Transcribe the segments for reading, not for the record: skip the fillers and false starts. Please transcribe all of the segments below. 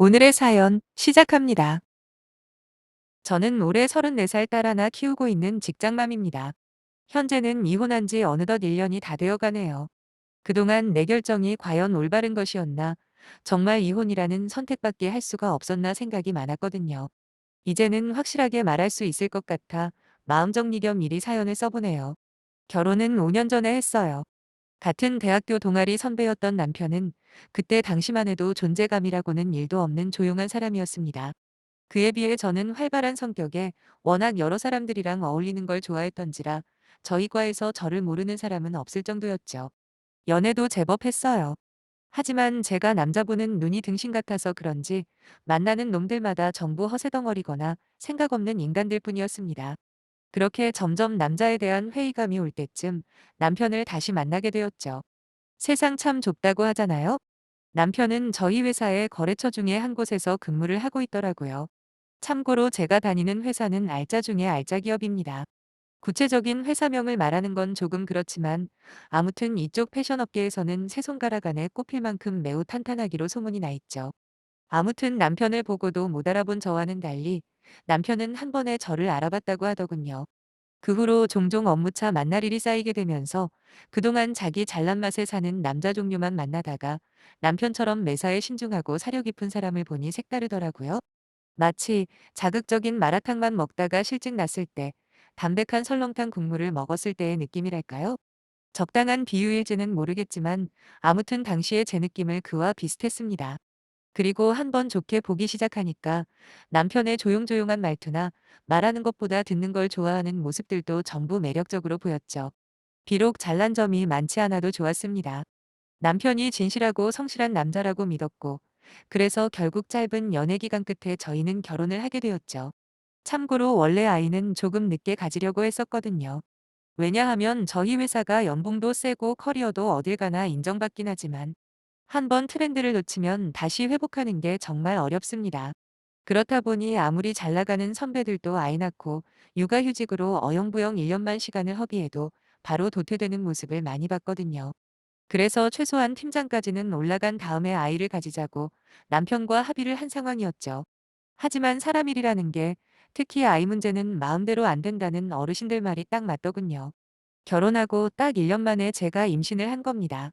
오늘의 사연 시작합니다. 저는 올해 34살 딸 하나 키우고 있는 직장맘입니다. 현재는 이혼한 지 어느덧 1년이 다 되어 가네요. 그동안 내 결정이 과연 올바른 것이었나, 정말 이혼이라는 선택밖에 할 수가 없었나 생각이 많았거든요. 이제는 확실하게 말할 수 있을 것 같아 마음 정리 겸 미리 사연을 써보네요. 결혼은 5년 전에 했어요. 같은 대학교 동아리 선배였던 남편은 그때 당시만 해도 존재감이라고는 일도 없는 조용한 사람이었습니다. 그에 비해 저는 활발한 성격에 워낙 여러 사람들이랑 어울리는 걸 좋아했던지라 저희 과에서 저를 모르는 사람은 없을 정도였죠. 연애도 제법 했어요. 하지만 제가 남자 보는 눈이 등신 같아서 그런지 만나는 놈들마다 전부 허세덩어리거나 생각 없는 인간들 뿐이었습니다. 그렇게 점점 남자에 대한 회의감이 올 때쯤 남편을 다시 만나게 되었죠. 세상 참 좁다고 하잖아요. 남편은 저희 회사의 거래처 중에 한 곳에서 근무를 하고 있더라고요. 참고로 제가 다니는 회사는 알짜 중에 알짜 기업입니다. 구체적인 회사명을 말하는 건 조금 그렇지만 아무튼 이쪽 패션 업계에서는 세 손가락 안에 꼽힐 만큼 매우 탄탄하기로 소문이 나 있죠. 아무튼 남편을 보고도 못 알아본 저와는 달리 남편은 한 번에 저를 알아봤다고 하더군요. 그 후로 종종 업무차 만날 일이 쌓이게 되면서 그동안 자기 잘난 맛에 사는 남자 종류만 만나다가 남편처럼 매사에 신중하고 사려 깊은 사람을 보니 색다르더라고요. 마치 자극적인 마라탕만 먹다가 실증 났을 때, 담백한 설렁탕 국물을 먹었을 때의 느낌이랄까요? 적당한 비유일지는 모르겠지만 아무튼 당시에 제 느낌을 그와 비슷했습니다. 그리고 한번 좋게 보기 시작하니까 남편의 조용조용한 말투나 말하는 것보다 듣는 걸 좋아하는 모습들도 전부 매력적으로 보였죠. 비록 잘난 점이 많지 않아도 좋았습니다. 남편이 진실하고 성실한 남자라고 믿었고, 그래서 결국 짧은 연애 기간 끝에 저희는 결혼을 하게 되었죠. 참고로 원래 아이는 조금 늦게 가지려고 했었거든요. 왜냐하면 저희 회사가 연봉도 세고 커리어도 어딜 가나 인정받긴 하지만 한번 트렌드를 놓치면 다시 회복하는 게 정말 어렵습니다. 그렇다 보니 아무리 잘 나가는 선배들도 아이 낳고 육아휴직으로 어영부영 1년만 시간을 허비해도 바로 도태되는 모습을 많이 봤거든요. 그래서 최소한 팀장까지는 올라간 다음에 아이를 가지자고 남편과 합의를 한 상황이었죠. 하지만 사람 일이라는 게, 특히 아이 문제는 마음대로 안 된다는 어르신들 말이 딱 맞더군요. 결혼하고 딱 1년 만에 제가 임신을 한 겁니다.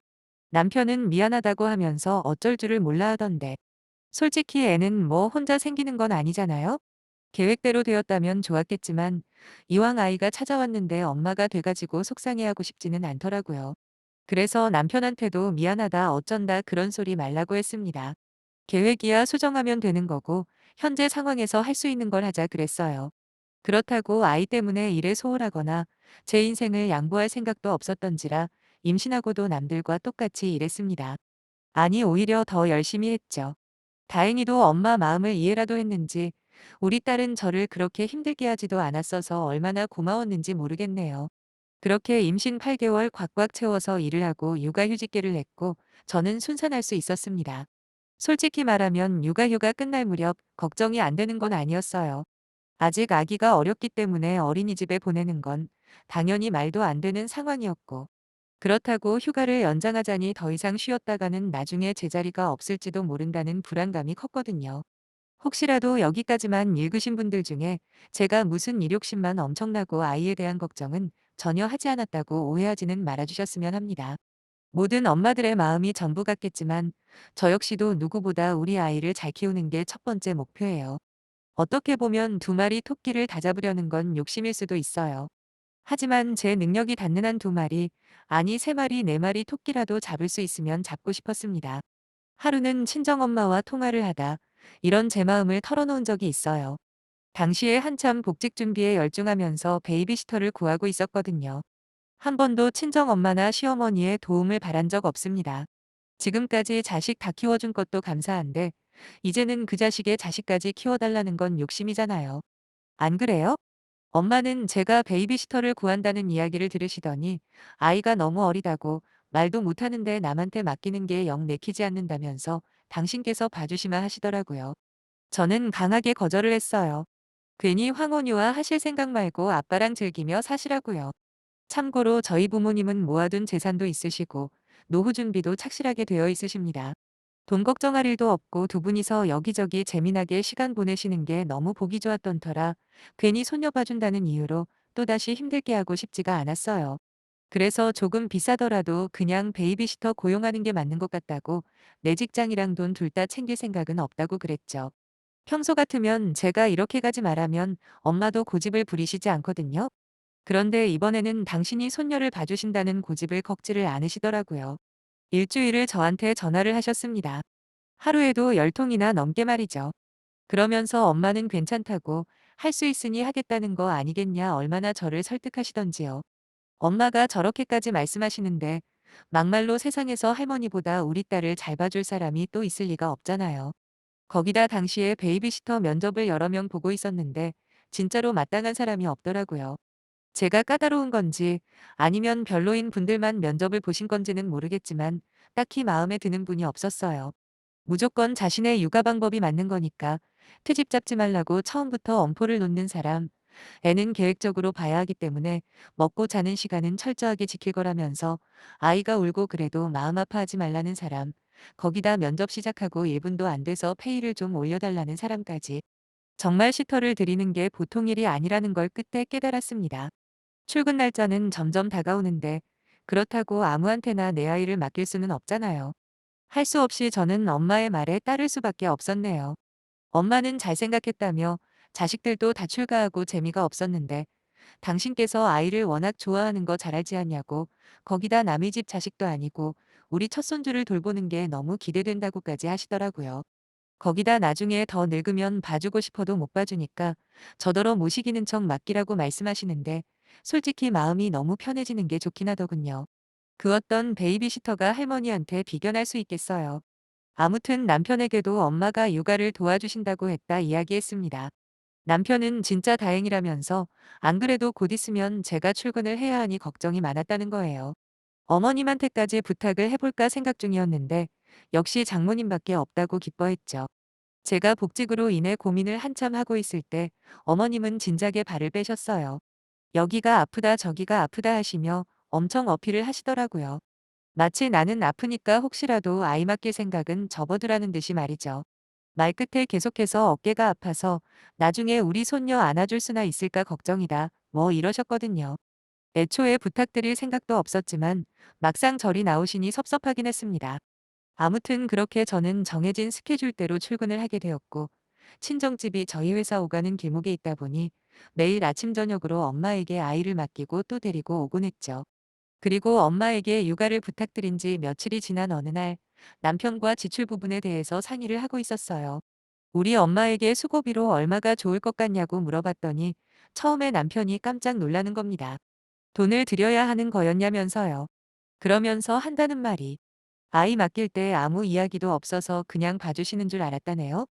남편은 미안하다고 하면서 어쩔 줄을 몰라 하던데, 솔직히 애는 뭐 혼자 생기는 건 아니잖아요? 계획대로 되었다면 좋았겠지만 이왕 아이가 찾아왔는데 엄마가 돼가지고 속상해하고 싶지는 않더라고요. 그래서 남편한테도 미안하다 어쩐다 그런 소리 말라고 했습니다. 계획이야 수정하면 되는 거고 현재 상황에서 할 수 있는 걸 하자 그랬어요. 그렇다고 아이 때문에 일에 소홀하거나 제 인생을 양보할 생각도 없었던지라 임신하고도 남들과 똑같이 일했습니다. 아니 오히려 더 열심히 했죠. 다행히도 엄마 마음을 이해라도 했는지 우리 딸은 저를 그렇게 힘들게 하지도 않았어서 얼마나 고마웠는지 모르겠네요. 그렇게 임신 8개월 꽉꽉 채워서 일을 하고 육아휴직계를 냈고 저는 순산할 수 있었습니다. 솔직히 말하면 육아휴가 끝날 무렵 걱정이 안 되는 건 아니었어요. 아직 아기가 어렸기 때문에 어린이집에 보내는 건 당연히 말도 안 되는 상황이었고, 그렇다고 휴가를 연장하자니 더 이상 쉬었다가는 나중에 제자리가 없을지도 모른다는 불안감이 컸거든요. 혹시라도 여기까지만 읽으신 분들 중에 제가 무슨 일욕심만 엄청나고 아이에 대한 걱정은 전혀 하지 않았다고 오해하지는 말아주셨으면 합니다. 모든 엄마들의 마음이 전부 같겠지만 저 역시도 누구보다 우리 아이를 잘 키우는 게 첫 번째 목표예요. 어떻게 보면 두 마리 토끼를 다 잡으려는 건 욕심일 수도 있어요. 하지만 제 능력이 닿는 한 두 마리, 아니 세 마리 네 마리 토끼라도 잡을 수 있으면 잡고 싶었습니다. 하루는 친정엄마와 통화를 하다 이런 제 마음을 털어놓은 적이 있어요. 당시에 한참 복직 준비에 열중하면서 베이비시터를 구하고 있었거든요. 한 번도 친정엄마나 시어머니의 도움을 바란 적 없습니다. 지금까지 자식 다 키워준 것도 감사한데 이제는 그 자식의 자식까지 키워달라는 건 욕심이잖아요. 안 그래요? 엄마는 제가 베이비시터를 구한다는 이야기를 들으시더니 아이가 너무 어리다고, 말도 못하는데 남한테 맡기는 게 영 내키지 않는다면서 당신께서 봐주시마 하시더라고요. 저는 강하게 거절을 했어요. 괜히 황혼유아 하실 생각 말고 아빠랑 즐기며 사시라고요. 참고로 저희 부모님은 모아둔 재산도 있으시고 노후 준비도 착실하게 되어 있으십니다. 돈 걱정할 일도 없고 두 분이서 여기저기 재미나게 시간 보내시는 게 너무 보기 좋았던 터라 괜히 손녀 봐준다는 이유로 또다시 힘들게 하고 싶지가 않았어요. 그래서 조금 비싸더라도 그냥 베이비시터 고용하는 게 맞는 것 같다고 내 직장이랑 돈 둘 다 챙길 생각은 없다고 그랬죠. 평소 같으면 제가 이렇게 가지 말하면 엄마도 고집을 부리시지 않거든요. 그런데 이번에는 당신이 손녀를 봐주신다는 고집을 꺾지를 않으시더라고요. 일주일을 저한테 전화를 하셨습니다. 하루에도 10통이나 넘게 말이죠. 그러면서 엄마는 괜찮다고 할 수 있으니 하겠다는 거 아니겠냐 얼마나 저를 설득하시던지요. 엄마가 저렇게까지 말씀하시는데 막말로 세상에서 할머니보다 우리 딸을 잘 봐줄 사람이 또 있을 리가 없잖아요. 거기다 당시에 베이비시터 면접을 여러 명 보고 있었는데 진짜로 마땅한 사람이 없더라고요. 제가 까다로운 건지 아니면 별로인 분들만 면접을 보신 건지는 모르겠지만 딱히 마음에 드는 분이 없었어요. 무조건 자신의 육아 방법이 맞는 거니까 트집 잡지 말라고 처음부터 엄포를 놓는 사람, 애는 계획적으로 봐야 하기 때문에 먹고 자는 시간은 철저하게 지킬 거라면서 아이가 울고 그래도 마음 아파하지 말라는 사람, 거기다 면접 시작하고 1분도 안 돼서 페이를 좀 올려달라는 사람까지 정말 시터를 드리는 게 보통 일이 아니라는 걸 그때 깨달았습니다. 출근 날짜는 점점 다가오는데 그렇다고 아무한테나 내 아이를 맡길 수는 없잖아요. 할 수 없이 저는 엄마의 말에 따를 수밖에 없었네요. 엄마는 잘 생각했다며 자식들도 다 출가하고 재미가 없었는데 당신께서 아이를 워낙 좋아하는 거 잘 알지 않냐고 거기다 남의 집 자식도 아니고 우리 첫손주를 돌보는 게 너무 기대된다고까지 하시더라고요. 거기다 나중에 더 늙으면 봐주고 싶어도 못 봐주니까 저더러 모시기는 척 맡기라고 말씀하시는데 솔직히 마음이 너무 편해지는 게 좋긴 하더군요. 그 어떤 베이비시터가 할머니한테 비견할 수 있겠어요. 아무튼 남편에게도 엄마가 육아를 도와주신다고 했다 이야기했습니다. 남편은 진짜 다행이라면서 안 그래도 곧 있으면 제가 출근을 해야 하니 걱정이 많았다는 거예요. 어머님한테까지 부탁을 해볼까 생각 중이었는데 역시 장모님밖에 없다고 기뻐했죠. 제가 복직으로 인해 고민을 한참 하고 있을 때 어머님은 진작에 발을 빼셨어요. 여기가 아프다 저기가 아프다 하시며 엄청 어필을 하시더라고요. 마치 나는 아프니까 혹시라도 아이 맡길 생각은 접어두라는 듯이 말이죠. 말끝에 계속해서 어깨가 아파서 나중에 우리 손녀 안아줄 수나 있을까 걱정이다. 뭐 이러셨거든요. 애초에 부탁드릴 생각도 없었지만 막상 절이 나오시니 섭섭하긴 했습니다. 아무튼 그렇게 저는 정해진 스케줄대로 출근을 하게 되었고 친정집이 저희 회사 오가는 길목에 있다 보니 매일 아침 저녁으로 엄마에게 아이를 맡기고 또 데리고 오곤 했죠. 그리고 엄마에게 육아를 부탁드린 지 며칠이 지난 어느 날 남편과 지출 부분에 대해서 상의를 하고 있었어요. 우리 엄마에게 수고비로 얼마가 좋을 것 같냐고 물어봤더니 처음에 남편이 깜짝 놀라는 겁니다. 돈을 들여야 하는 거였냐면서요. 그러면서 한다는 말이 아이 맡길 때 아무 이야기도 없어서 그냥 봐주시는 줄 알았다네요.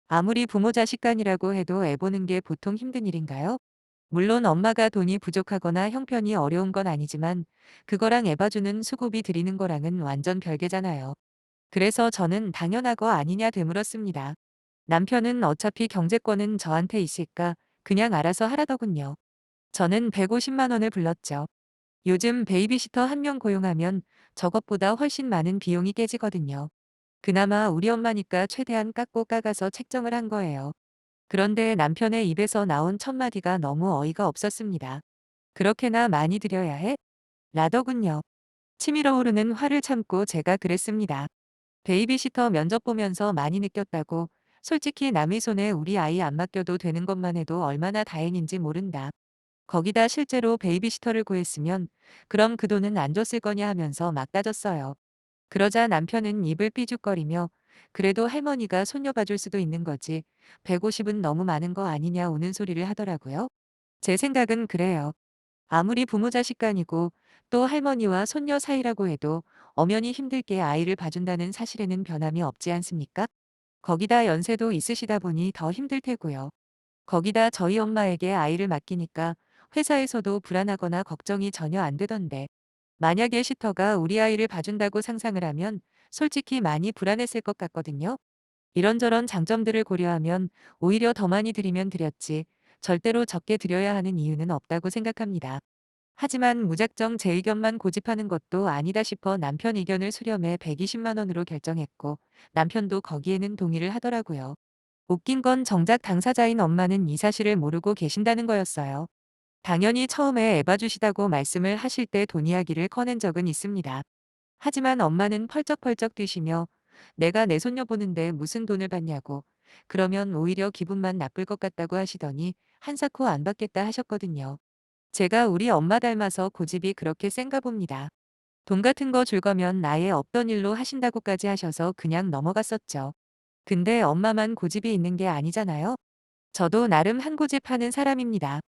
아무리 부모 자식 간이라고 해도 애 보는 게 보통 힘든 일인가요? 물론 엄마가 돈이 부족하거나 형편이 어려운 건 아니지만 그거랑 애 봐주는 수고비 드리는 거랑은 완전 별개잖아요. 그래서 저는 당연하고 아니냐 되물었습니다. 남편은 어차피 경제권은 저한테 있을까 그냥 알아서 하라더군요. 저는 150만 원을 불렀죠. 요즘 베이비시터 한 명 고용하면 저것보다 훨씬 많은 비용이 깨지거든요. 그나마 우리 엄마니까 최대한 깎고 깎아서 책정을 한 거예요. 그런데 남편의 입에서 나온 첫마디가 너무 어이가 없었습니다. 그렇게나 많이 드려야 해? 라더군요. 치밀어 오르는 화를 참고 제가 그랬습니다. 베이비시터 면접 보면서 많이 느꼈다고 솔직히 남의 손에 우리 아이 안 맡겨도 되는 것만 해도 얼마나 다행인지 모른다. 거기다 실제로 베이비시터를 구했으면 그럼 그 돈은 안 줬을 거냐 하면서 막 따졌어요. 그러자 남편은 입을 삐죽거리며 그래도 할머니가 손녀 봐줄 수도 있는 거지. 150은 너무 많은 거 아니냐 우는 소리를 하더라고요. 제 생각은 그래요. 아무리 부모 자식 간이고 또 할머니와 손녀 사이라고 해도 엄연히 힘들게 아이를 봐준다는 사실에는 변함이 없지 않습니까? 거기다 연세도 있으시다 보니 더 힘들 테고요. 거기다 저희 엄마에게 아이를 맡기니까 회사에서도 불안하거나 걱정이 전혀 안 되던데 만약에 시터가 우리 아이를 봐준다고 상상을 하면 솔직히 많이 불안했을 것 같거든요. 이런저런 장점들을 고려하면 오히려 더 많이 드리면 드렸지 절대로 적게 드려야 하는 이유는 없다고 생각합니다. 하지만 무작정 제 의견만 고집하는 것도 아니다 싶어 남편 의견을 수렴해 120만 원으로 결정했고 남편도 거기에는 동의를 하더라고요. 웃긴 건 정작 당사자인 엄마는 이 사실을 모르고 계신다는 거였어요. 당연히 처음에 에바 주시다고 말씀을 하실 때 돈 이야기를 꺼낸 적은 있습니다. 하지만 엄마는 펄쩍펄쩍 뛰시며 내가 내 손녀 보는데 무슨 돈을 받냐고 그러면 오히려 기분만 나쁠 것 같다고 하시더니 한사코 안 받겠다 하셨거든요. 제가 우리 엄마 닮아서 고집이 그렇게 센가 봅니다. 돈 같은 거 줄 거면 아예 없던 일로 하신다고까지 하셔서 그냥 넘어갔었죠. 근데 엄마만 고집이 있는 게 아니잖아요. 저도 나름 한 고집 하는 사람입니다.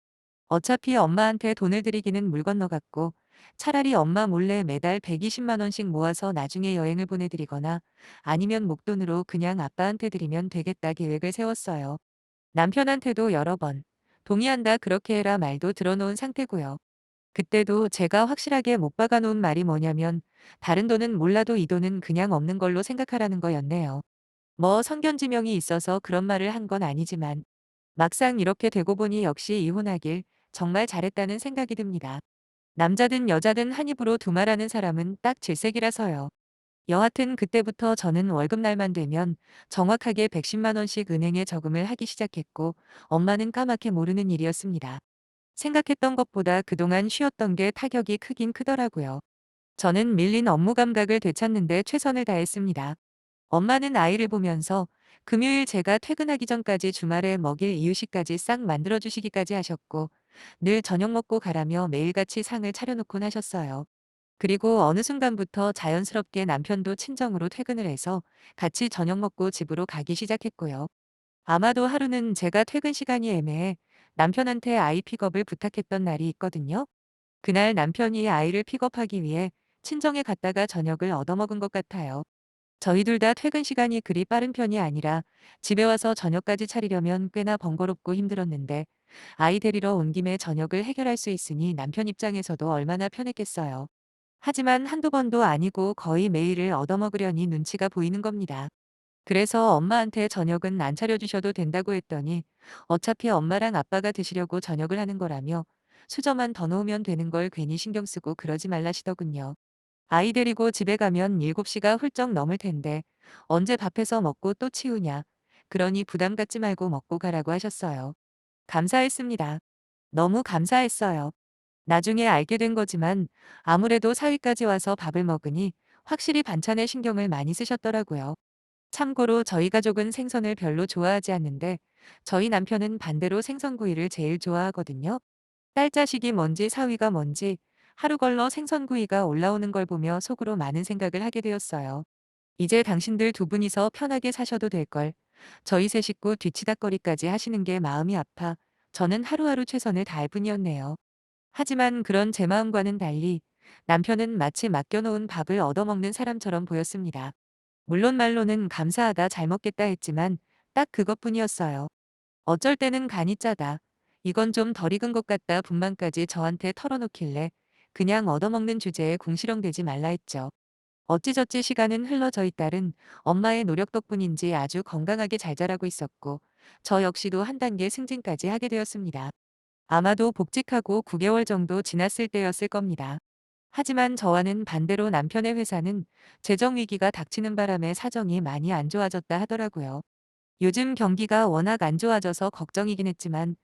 어차피 엄마한테 돈을 드리기는 물 건너갔고 차라리 엄마 몰래 매달 120만 원씩 모아서 나중에 여행을 보내드리거나 아니면 목돈으로 그냥 아빠한테 드리면 되겠다 계획을 세웠어요. 남편한테도 여러 번 동의한다 그렇게 해라 말도 들어놓은 상태고요. 그때도 제가 확실하게 못 박아놓은 말이 뭐냐면 다른 돈은 몰라도 이 돈은 그냥 없는 걸로 생각하라는 거였네요. 뭐 성견지명이 있어서 그런 말을 한 건 아니지만 막상 이렇게 되고 보니 역시 이혼하길 정말 잘했다는 생각이 듭니다. 남자든 여자든 한 입으로 두말하는 사람은 딱 질색이라서요. 여하튼 그때부터 저는 월급날만 되면 정확하게 110만 원씩 은행에 저금을 하기 시작했고 엄마는 까맣게 모르는 일이었습니다. 생각했던 것보다 그동안 쉬었던 게 타격이 크긴 크더라고요. 저는 밀린 업무 감각을 되찾는 데 최선을 다했습니다. 엄마는 아이를 보면서 금요일 제가 퇴근하기 전까지 주말에 먹일 이유식까지 싹 만들어 주시기까지 하셨고 늘 저녁 먹고 가라며 매일같이 상을 차려놓곤 하셨어요. 그리고 어느 순간부터 자연스럽게 남편도 친정으로 퇴근을 해서 같이 저녁 먹고 집으로 가기 시작했고요. 아마도 하루는 제가 퇴근 시간이 애매해 남편한테 아이 픽업을 부탁했던 날이 있거든요. 그날 남편이 아이를 픽업하기 위해 친정에 갔다가 저녁을 얻어먹은 것 같아요. 저희 둘 다 퇴근 시간이 그리 빠른 편이 아니라 집에 와서 저녁까지 차리려면 꽤나 번거롭고 힘들었는데 아이 데리러 온 김에 저녁을 해결할 수 있으니 남편 입장에서도 얼마나 편했겠어요. 하지만 한두 번도 아니고 거의 매일을 얻어먹으려니 눈치가 보이는 겁니다. 그래서 엄마한테 저녁은 안 차려주셔도 된다고 했더니 어차피 엄마랑 아빠가 드시려고 저녁을 하는 거라며 수저만 더 놓으면 되는 걸 괜히 신경 쓰고 그러지 말라시더군요. 아이 데리고 집에 가면 7시가 훌쩍 넘을 텐데 언제 밥해서 먹고 또 치우냐. 그러니 부담 갖지 말고 먹고 가라고 하셨어요. 감사했습니다. 너무 감사했어요. 나중에 알게 된 거지만 아무래도 사위까지 와서 밥을 먹으니 확실히 반찬에 신경을 많이 쓰셨더라고요. 참고로 저희 가족은 생선을 별로 좋아하지 않는데 저희 남편은 반대로 생선구이를 제일 좋아하거든요. 딸 자식이 뭔지 사위가 뭔지 하루 걸러 생선구이가 올라오는 걸 보며 속으로 많은 생각을 하게 되었어요. 이제 당신들 두 분이서 편하게 사셔도 될 걸. 저희 세 식구 뒤치다꺼리까지 하시는 게 마음이 아파 저는 하루하루 최선을 다할 뿐이었네요. 하지만 그런 제 마음과는 달리 남편은 마치 맡겨놓은 밥을 얻어먹는 사람처럼 보였습니다. 물론 말로는 감사하다 잘 먹겠다 했지만 딱 그것뿐이었어요. 어쩔 때는 간이 짜다. 이건 좀 덜 익은 것 같다 분만까지 저한테 털어놓길래 그냥 얻어먹는 주제에 궁시렁대지 말라 했죠. 어찌저찌 시간은 흘러 저희 딸은 엄마의 노력 덕분인지 아주 건강하게 잘 자라고 있었고 저 역시도 한 단계 승진까지 하게 되었습니다. 아마도 복직하고 9개월 정도 지났을 때였을 겁니다. 하지만 저와는 반대로 남편의 회사는 재정 위기가 닥치는 바람에 사정이 많이 안 좋아졌다 하더라고요. 요즘 경기가 워낙 안 좋아져서 걱정이긴 했지만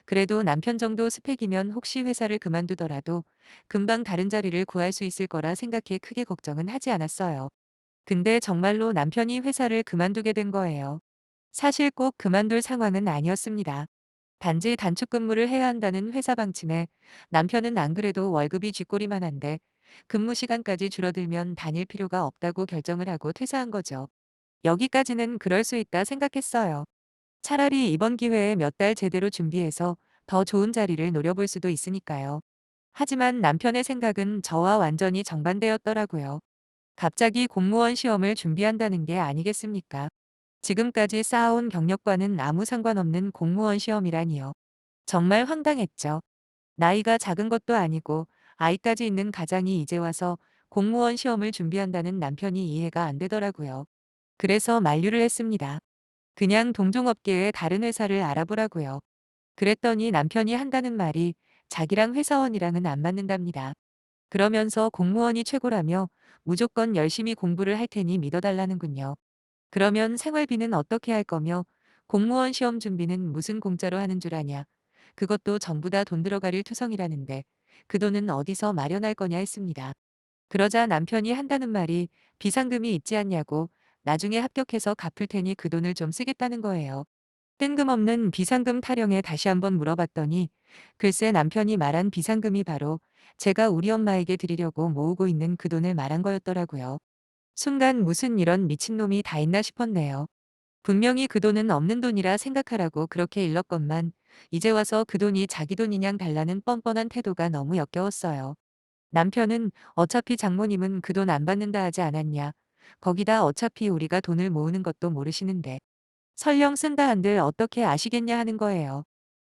그래도 남편 정도 스펙이면 혹시 회사를 그만두더라도 금방 다른 자리를 구할 수 있을 거라 생각해 크게 걱정은 하지 않았어요. 근데 정말로 남편이 회사를 그만두게 된 거예요. 사실 꼭 그만둘 상황은 아니었습니다. 단지 단축 근무를 해야 한다는 회사 방침에 남편은 안 그래도 월급이 쥐꼬리만 한데 근무 시간까지 줄어들면 다닐 필요가 없다고 결정을 하고 퇴사한 거죠. 여기까지는 그럴 수 있다 생각했어요. 차라리 이번 기회에 몇 달 제대로 준비해서 더 좋은 자리를 노려볼 수도 있으니까요. 하지만 남편의 생각은 저와 완전히 정반대였더라고요. 갑자기 공무원 시험을 준비한다는 게 아니겠습니까? 지금까지 쌓아온 경력과는 아무 상관없는 공무원 시험이라니요. 정말 황당했죠. 나이가 작은 것도 아니고 아이까지 있는 가장이 이제 와서 공무원 시험을 준비한다는 남편이 이해가 안 되더라고요. 그래서 만류를 했습니다. 그냥 동종업계의 다른 회사를 알아보라고요. 그랬더니 남편이 한다는 말이 자기랑 회사원이랑은 안 맞는답니다. 그러면서 공무원이 최고라며 무조건 열심히 공부를 할 테니 믿어달라는군요. 그러면 생활비는 어떻게 할 거며 공무원 시험 준비는 무슨 공짜로 하는 줄 아냐. 그것도 전부 다 돈 들어갈 투성이라는데 그 돈은 어디서 마련할 거냐 했습니다. 그러자 남편이 한다는 말이 비상금이 있지 않냐고 나중에 합격해서 갚을 테니 그 돈을 좀 쓰겠다는 거예요. 뜬금없는 비상금 타령에 다시 한번 물어봤더니 글쎄 남편이 말한 비상금이 바로 제가 우리 엄마에게 드리려고 모으고 있는 그 돈을 말한 거였더라고요. 순간 무슨 이런 미친놈이 다 있나 싶었네요. 분명히 그 돈은 없는 돈이라 생각하라고 그렇게 일렀건만 이제 와서 그 돈이 자기 돈이냥 달라는 뻔뻔한 태도가 너무 역겨웠어요. 남편은 어차피 장모님은 그 돈 안 받는다 하지 않았냐. 거기다 어차피 우리가 돈을 모으는 것도 모르시는데 설령 쓴다 한들 어떻게 아시겠냐 하는 거예요.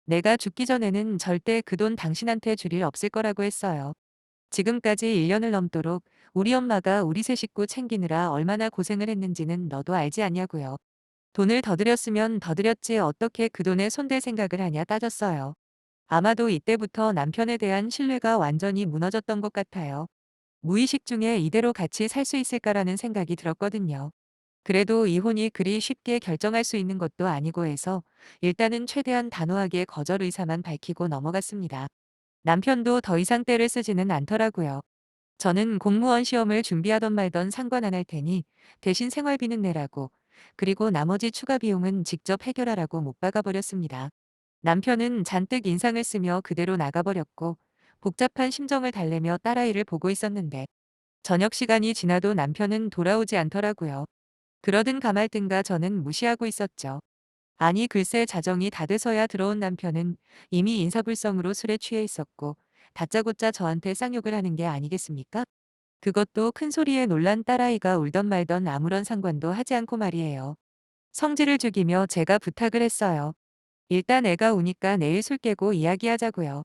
내가 죽기 전에는 절대 그 돈 당신한테 줄 일 없을 거라고 했어요. 지금까지 1년을 넘도록 우리 엄마가 우리 세 식구 챙기느라 얼마나 고생을 했는지는 너도 알지 않냐고요. 돈을 더 들였으면 더 들였지 어떻게 그 돈에 손댈 생각을 하냐 따졌어요. 아마도 이때부터 남편에 대한 신뢰가 완전히 무너졌던 것 같아요. 무의식 중에 이대로 같이 살 수 있을까라는 생각이 들었거든요. 그래도 이혼이 그리 쉽게 결정할 수 있는 것도 아니고 해서 일단은 최대한 단호하게 거절 의사만 밝히고 넘어갔습니다. 남편도 더 이상 떼를 쓰지는 않더라고요. 저는 공무원 시험을 준비하던 말던 상관 안 할 테니 대신 생활비는 내라고 그리고 나머지 추가 비용은 직접 해결하라고 못 박아 버렸습니다. 남편은 잔뜩 인상을 쓰며 그대로 나가버렸고 복잡한 심정을 달래며 딸아이를 보고 있었는데 저녁 시간이 지나도 남편은 돌아오지 않더라고요. 그러든 가말든가 저는 무시하고 있었죠. 아니 글쎄 자정이 다 돼서야 들어온 남편은 이미 인사불성으로 술에 취해 있었고 다짜고짜 저한테 쌍욕을 하는 게 아니겠습니까? 그것도 큰 소리에 놀란 딸아이가 울던 말던 아무런 상관도 하지 않고 말이에요. 성질을 죽이며 제가 부탁을 했어요. 일단 애가 우니까 내일 술 깨고 이야기하자고요.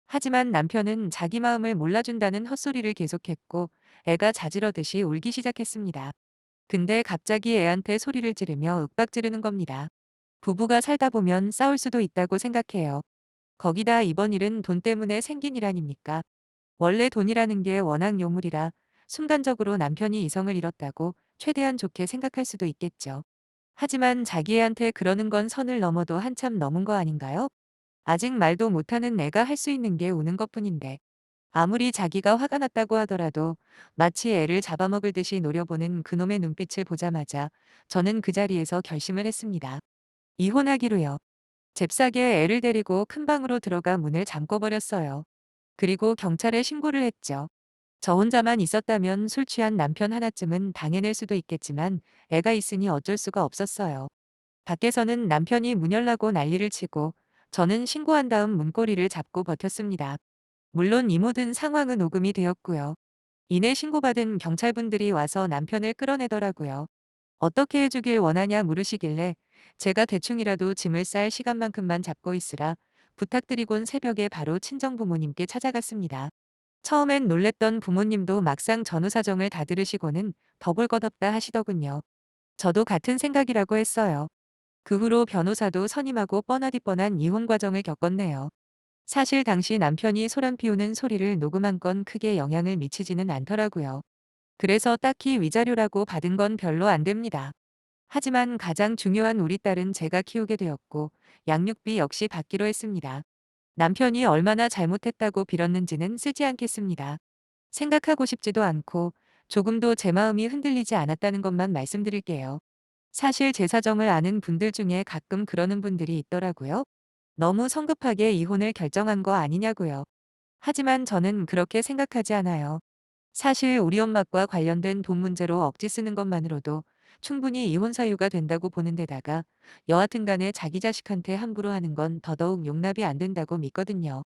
하지만 남편은 자기 마음을 몰라준다는 헛소리를 계속했고 애가 자지러듯이 울기 시작했습니다. 근데 갑자기 애한테 소리를 지르며 윽박 지르는 겁니다. 부부가 살다 보면 싸울 수도 있다고 생각해요. 거기다 이번 일은 돈 때문에 생긴 일 아닙니까? 원래 돈이라는 게 워낙 요물이라 순간적으로 남편이 이성을 잃었다고 최대한 좋게 생각할 수도 있겠죠. 하지만 자기 애한테 그러는 건 선을 넘어도 한참 넘은 거 아닌가요? 아직 말도 못하는 애가 할 수 있는 게 우는 것뿐인데 아무리 자기가 화가 났다고 하더라도 마치 애를 잡아먹을 듯이 노려보는 그놈의 눈빛을 보자마자 저는 그 자리에서 결심을 했습니다. 이혼하기로요. 잽싸게 애를 데리고 큰 방으로 들어가 문을 잠궈버렸어요. 그리고 경찰에 신고를 했죠. 저 혼자만 있었다면 술 취한 남편 하나쯤은 당해낼 수도 있겠지만 애가 있으니 어쩔 수가 없었어요. 밖에서는 남편이 문 열라고 난리를 치고 저는 신고한 다음 문고리를 잡고 버텼습니다. 물론 이 모든 상황은 오금이 되었고요. 이내 신고받은 경찰분들이 와서 남편을 끌어내더라고요. 어떻게 해주길 원하냐 물으시길래 제가 대충이라도 짐을 쌀 시간만큼만 잡고 있으라 부탁드리곤 새벽에 바로 친정부모님께 찾아갔습니다. 처음엔 놀랬던 부모님도 막상 전후 사정을 다 들으시고는 더 볼 것 없다 하시더군요. 저도 같은 생각이라고 했어요. 그 후로 변호사도 선임하고 뻔하디 뻔한 이혼 과정을 겪었네요. 사실 당시 남편이 소란 피우는 소리를 녹음한 건 크게 영향을 미치지는 않더라고요. 그래서 딱히 위자료라고 받은 건 별로 안 됩니다. 하지만 가장 중요한 우리 딸은 제가 키우게 되었고 양육비 역시 받기로 했습니다. 남편이 얼마나 잘못했다고 빌었는지는 쓰지 않겠습니다. 생각하고 싶지도 않고 조금도 제 마음이 흔들리지 않았다는 것만 말씀드릴게요. 사실 제 사정을 아는 분들 중에 가끔 그러는 분들이 있더라고요. 너무 성급하게 이혼을 결정한 거 아니냐고요. 하지만 저는 그렇게 생각하지 않아요. 사실 우리 엄마과 관련된 돈 문제로 억지 쓰는 것만으로도 충분히 이혼 사유가 된다고 보는 데다가 여하튼 간에 자기 자식한테 함부로 하는 건 더더욱 용납이 안 된다고 믿거든요.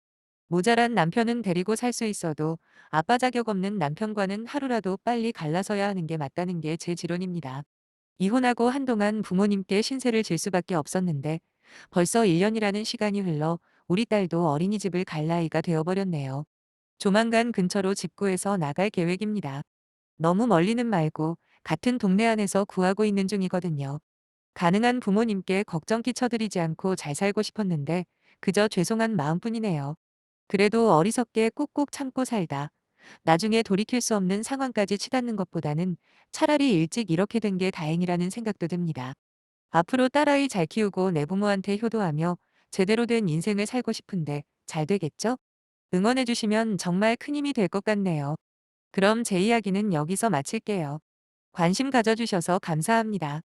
모자란 남편은 데리고 살 수 있어도 아빠 자격 없는 남편과는 하루라도 빨리 갈라서야 하는 게 맞다는 게 제 지론입니다. 이혼하고 한동안 부모님께 신세를 질 수밖에 없었는데 벌써 1년이라는 시간이 흘러 우리 딸도 어린이집을 갈 나이가 되어버렸네요. 조만간 근처로 집 구해서 나갈 계획입니다. 너무 멀리는 말고 같은 동네 안에서 구하고 있는 중이거든요. 가능한 부모님께 걱정 끼쳐드리지 않고 잘 살고 싶었는데 그저 죄송한 마음뿐이네요. 그래도 어리석게 꾹꾹 참고 살다 나중에 돌이킬 수 없는 상황까지 치닫는 것보다는 차라리 일찍 이렇게 된 게 다행이라는 생각도 듭니다. 앞으로 딸아이 잘 키우고 내 부모한테 효도하며 제대로 된 인생을 살고 싶은데 잘 되겠죠? 응원해 주시면 정말 큰 힘이 될 것 같네요. 그럼 제 이야기는 여기서 마칠게요. 관심 가져주셔서 감사합니다.